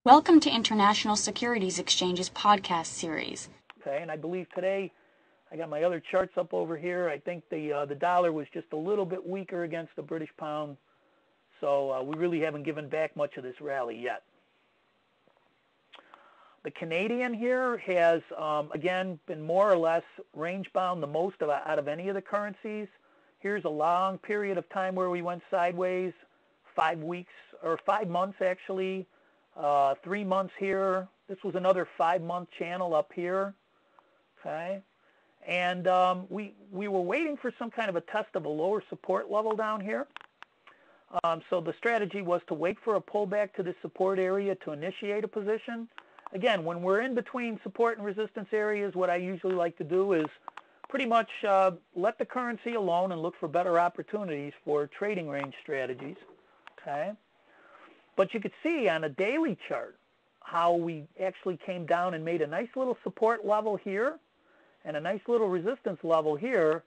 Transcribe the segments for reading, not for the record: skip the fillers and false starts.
Welcome to International Securities Exchange's podcast series. Okay, and I believe today I got my other charts up over here. I think the dollar was just a little bit weaker against the British pound, so we really haven't given back much of this rally yet. The Canadian here has, again, been more or less range-bound the most out of any of the currencies. Here's a long period of time where we went sideways, 5 weeks, or 5 months actually. 3 months here. This was another 5-month channel up here. Okay, and we were waiting for some kind of a test of a lower support level down here. So the strategy was to wait for a pullback to this support area to initiate a position. Again, when we're in between support and resistance areas, what I usually like to do is pretty much let the currency alone and look for better opportunities for trading range strategies. Okay. But you could see on a daily chart how we actually came down and made a nice little support level here and a nice little resistance level here.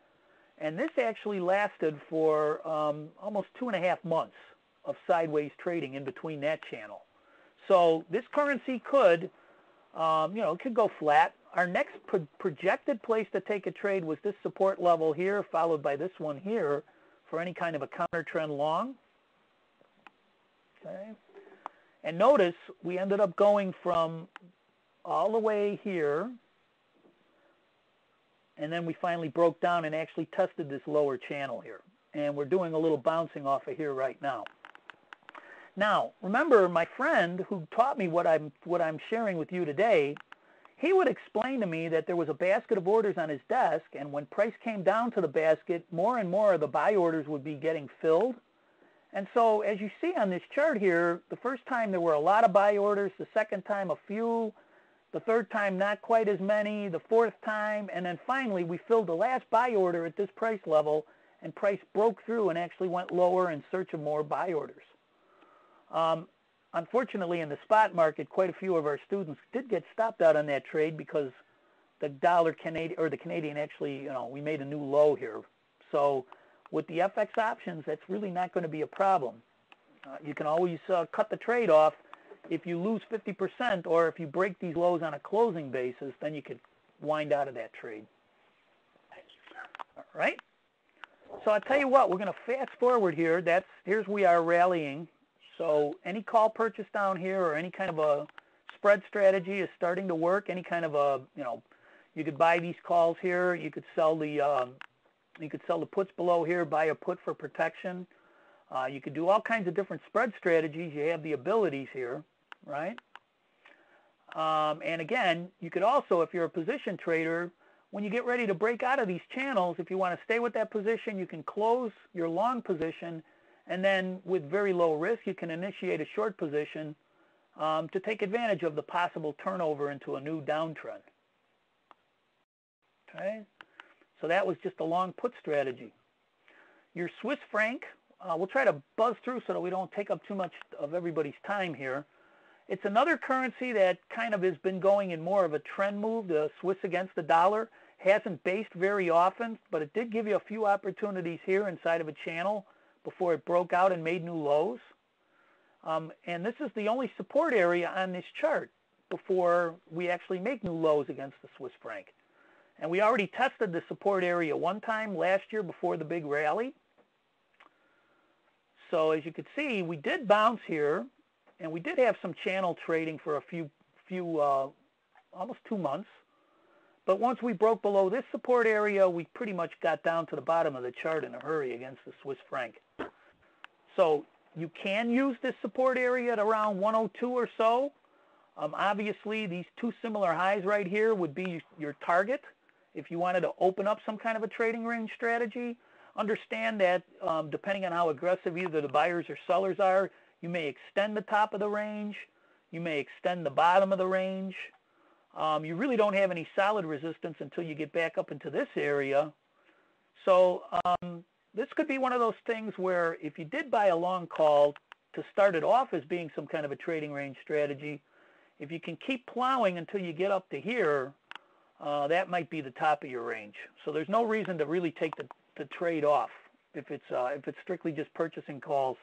And this actually lasted for almost 2.5 months of sideways trading in between that channel. So this currency could, could go flat. Our next projected place to take a trade was this support level here, followed by this one here for any kind of a counter trend long. Okay. And notice we ended up going from all the way here, and then we finally broke down and actually tested this lower channel here. And we're doing a little bouncing off of here right now. Now, remember my friend who taught me what I'm sharing with you today, he would explain to me that there was a basket of orders on his desk, and when price came down to the basket, more and more of the buy orders would be getting filled. And so as you see on this chart here, the first time there were a lot of buy orders, the second time a few, the third time not quite as many, the fourth time, and then finally we filled the last buy order at this price level, and price broke through and actually went lower in search of more buy orders. Unfortunately, in the spot market, quite a few of our students did get stopped out on that trade because the Canadian actually, we made a new low here. So with the FX options, that's really not going to be a problem. You can always cut the trade off if you lose 50%, or if you break these lows on a closing basis, then you could wind out of that trade. All right. So I'll tell you what, we're going to fast forward here. Here's we are rallying. So any call purchase down here or any kind of a spread strategy is starting to work. Any kind of a, you could buy these calls here. You could sell the puts below here, buy a put for protection. You could do all kinds of different spread strategies. You have the abilities here, right? And again, you could also, if you're a position trader, when you get ready to break out of these channels, if you want to stay with that position, you can close your long position, and then with very low risk, you can initiate a short position to take advantage of the possible turnover into a new downtrend. Okay? So that was just a long put strategy. Your Swiss franc, we'll try to buzz through so that we don't take up too much of everybody's time here. It's another currency that kind of has been going in more of a trend move. The Swiss against the dollar hasn't based very often, but it did give you a few opportunities here inside of a channel before it broke out and made new lows. And this is the only support area on this chart before we actually make new lows against the Swiss franc. And we already tested the support area one time last year before the big rally. So as you can see, we did bounce here, and we did have some channel trading for a few almost 2 months. But once we broke below this support area, we pretty much got down to the bottom of the chart in a hurry against the Swiss franc. So you can use this support area at around 102 or so. Obviously, these two similar highs right here would be your target. If you wanted to open up some kind of a trading range strategy, understand that depending on how aggressive either the buyers or sellers are, you may extend the top of the range, you may extend the bottom of the range. You really don't have any solid resistance until you get back up into this area. So this could be one of those things where if you did buy a long call to start it off as being some kind of a trading range strategy, if you can keep plowing until you get up to here, that might be the top of your range. So there's no reason to really take the trade off if it's strictly just purchasing calls.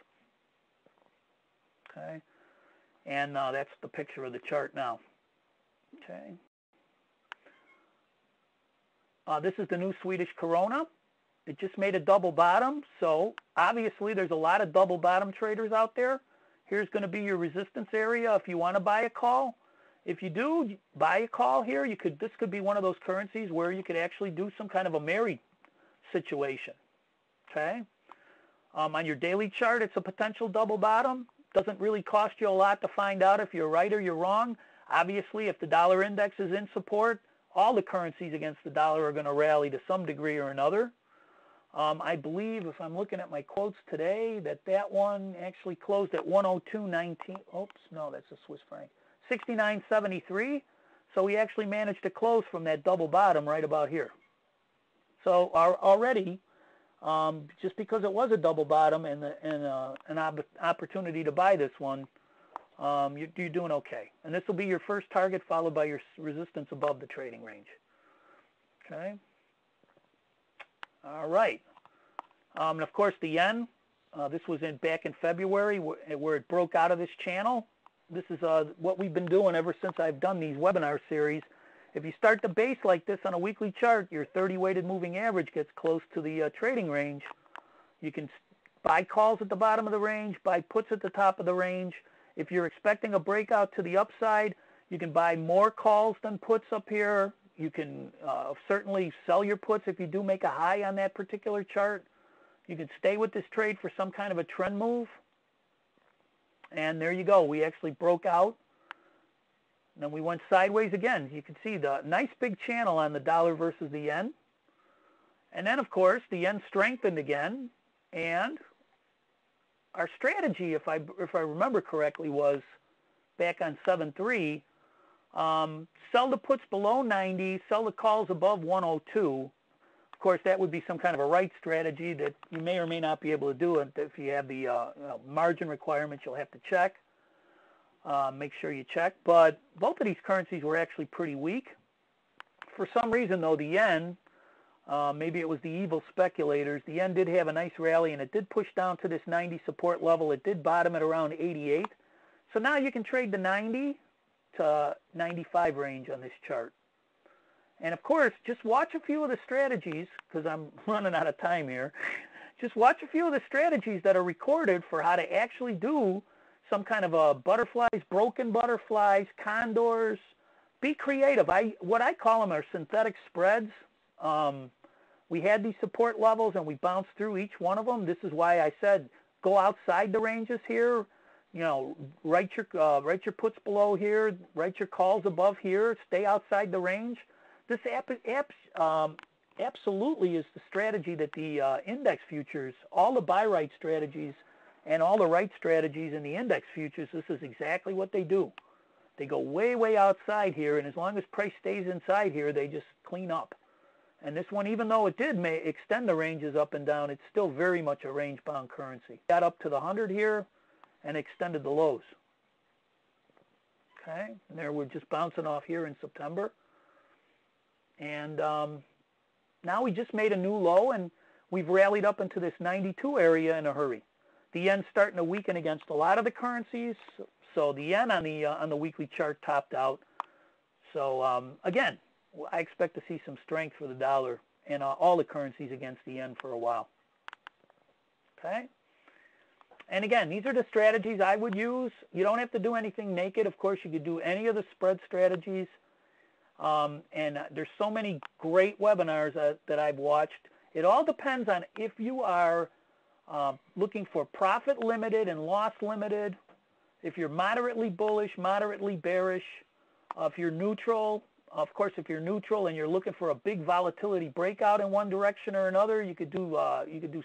Okay. And that's the picture of the chart now. Okay. This is the new Swedish Corona. It just made a double bottom, so obviously there's a lot of double bottom traders out there. Here's going to be your resistance area if you want to buy a call. If you do buy a call here, this could be one of those currencies where you could actually do some kind of a married situation. Okay. On your daily chart, it's a potential double bottom. Doesn't really cost you a lot to find out if you're right or you're wrong. Obviously, if the dollar index is in support, all the currencies against the dollar are going to rally to some degree or another. I believe, if I'm looking at my quotes today, that one actually closed at 102.19. Oops, no, that's a Swiss franc. 69.73. So we actually managed to close from that double bottom right about here. So already, just because it was a double bottom and an opportunity to buy this one, you're doing okay. And this will be your first target, followed by your resistance above the trading range. Okay. All right. And of course, the yen. This was back in February where it broke out of this channel. This is what we've been doing ever since I've done these webinar series. If you start the base like this on a weekly chart, your 30 weighted moving average gets close to the trading range. You can buy calls at the bottom of the range, buy puts at the top of the range. If you're expecting a breakout to the upside, you can buy more calls than puts up here. You can certainly sell your puts if you do make a high on that particular chart. You can stay with this trade for some kind of a trend move. And there you go. We actually broke out. And then we went sideways again. You can see the nice big channel on the dollar versus the yen. And then, of course, the yen strengthened again. And our strategy, if I remember correctly, was back on 7.3, sell the puts below 90, sell the calls above 102. Of course, that would be some kind of a right strategy that you may or may not be able to do. And if you have the margin requirements, you'll have to check. Make sure you check. But both of these currencies were actually pretty weak. For some reason, though, the yen, maybe it was the evil speculators, the yen did have a nice rally, and it did push down to this 90 support level. It did bottom at around 88. So now you can trade the 90 to 95 range on this chart. And of course, just watch a few of the strategies, because I'm running out of time here. Just watch a few of the strategies that are recorded for how to actually do some kind of a butterflies, broken butterflies, condors. Be creative. What I call them are synthetic spreads. We had these support levels and we bounced through each one of them. This is why I said go outside the ranges here. You know, write your puts below here, write your calls above here, stay outside the range. This absolutely is the strategy that the index futures, all the buy right strategies and all the right strategies in the index futures, this is exactly what they do. They go way, way outside here, and as long as price stays inside here, they just clean up. And this one, even though it did extend the ranges up and down, it's still very much a range-bound currency. Got up to the 100 here and extended the lows. Okay, and there we're just bouncing off here in September. And now we just made a new low, and we've rallied up into this 92 area in a hurry. The yen's starting to weaken against a lot of the currencies, so the yen on the weekly chart topped out. So again, I expect to see some strength for the dollar and all the currencies against the yen for a while. Okay? And again, these are the strategies I would use. You don't have to do anything naked. Of course, you could do any of the spread strategies. And there's so many great webinars that I've watched. It all depends on if you are looking for profit limited and loss limited, if you're moderately bullish, moderately bearish, if you're neutral. Of course, if you're neutral and you're looking for a big volatility breakout in one direction or another, you could do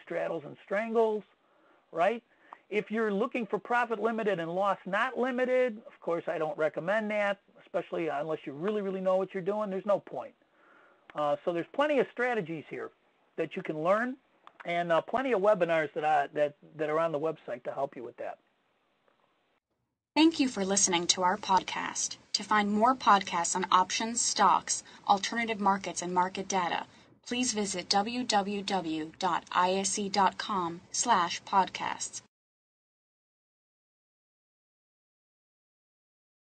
straddles and strangles, right? If you're looking for profit limited and loss not limited, of course, I don't recommend that, especially unless you really, really know what you're doing. There's no point. So there's plenty of strategies here that you can learn, and plenty of webinars that are on the website to help you with that. Thank you for listening to our podcast. To find more podcasts on options, stocks, alternative markets, and market data, please visit www.ise.com/podcasts.